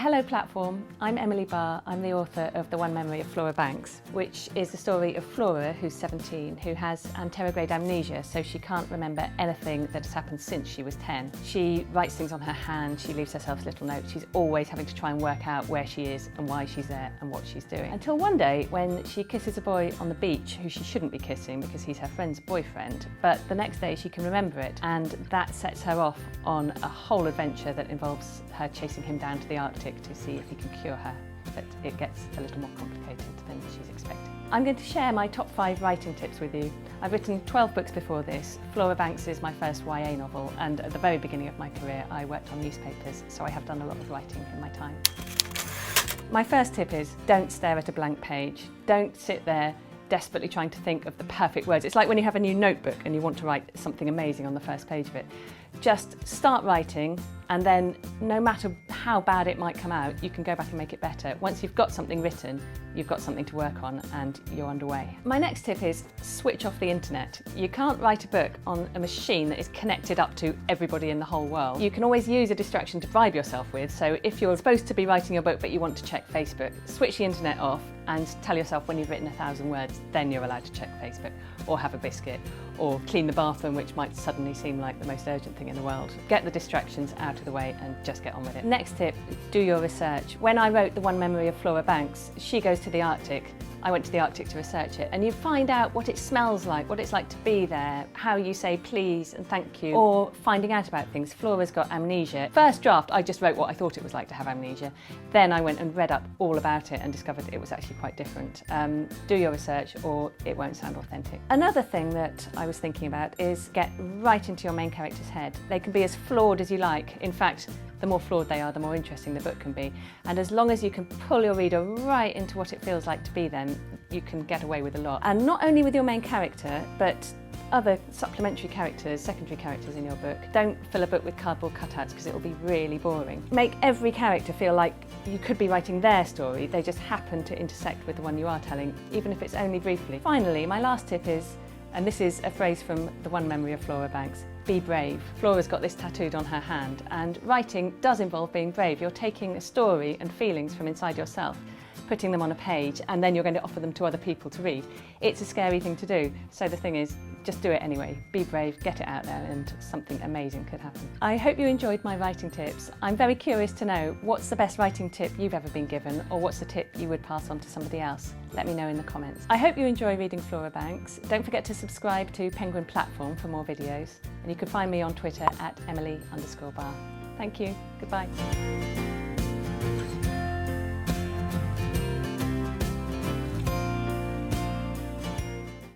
Hello platform, I'm Emily Barr. I'm the author of The One Memory of Flora Banks, which is the story of Flora, who's 17, who has anterograde amnesia, so she can't remember anything that has happened since she was 10. She writes things on her hand, she leaves herself little notes, she's always having to try and work out where she is and why she's there and what she's doing. Until one day when she kisses a boy on the beach who she shouldn't be kissing because he's her friend's boyfriend, but the next day she can remember it, and that sets her off on a whole adventure that involves her chasing him down to the Arctic to see if he can cure her, but it gets a little more complicated than she's expecting. I'm going to share my top 5 writing tips with you. I've written 12 books before this. Flora Banks is my first YA novel, and at the very beginning of my career I worked on newspapers, so I have done a lot of writing in my time. My first tip is don't stare at a blank page. Don't sit there desperately trying to think of the perfect words. It's like when you have a new notebook and you want to write something amazing on the first page of it. Just start writing, and then no matter how bad it might come out, you can go back and make it better. Once you've got something written, you've got something to work on and you're underway. My next tip is switch off the internet. You can't write a book on a machine that is connected up to everybody in the whole world. You can always use a distraction to bribe yourself with, so if you're supposed to be writing your book but you want to check Facebook, switch the internet off and tell yourself when you've written 1,000 words, then you're allowed to check Facebook, or have a biscuit, or clean the bathroom, which might suddenly seem like the most urgent thing in the world. Get the distractions out of the way and just get on with it. Next tip, do your research. When I wrote The One Memory of Flora Banks, she goes to the Arctic. I went to the Arctic to research it, and you find out what it smells like, what it's like to be there, how you say please and thank you, or finding out about things. Flora's got amnesia. First draft, I just wrote what I thought it was like to have amnesia. Then I went and read up all about it and discovered it was actually quite different. Do your research or it won't sound authentic. Another thing that I was thinking about is get right into your main character's head. They can be as flawed as you like. In fact, the more flawed they are, the more interesting the book can be. And as long as you can pull your reader right into what it feels like to be them, you can get away with a lot. And not only with your main character, but other supplementary characters, secondary characters in your book. Don't fill a book with cardboard cutouts because it will be really boring. Make every character feel like you could be writing their story, they just happen to intersect with the one you are telling, even if it's only briefly. Finally, my last tip is, and this is a phrase from The One Memory of Flora Banks, be brave. Flora's got this tattooed on her hand, and writing does involve being brave. You're taking a story and feelings from inside yourself, putting them on a page, and then you're going to offer them to other people to read. It's a scary thing to do, so the thing is, just do it anyway. Be brave, get it out there, and something amazing could happen. I hope you enjoyed my writing tips. I'm very curious to know what's the best writing tip you've ever been given, or what's the tip you would pass on to somebody else. Let me know in the comments. I hope you enjoy reading Flora Banks. Don't forget to subscribe to Penguin Platform for more videos, and you can find me on Twitter at Emily_Barr. Thank you. Goodbye.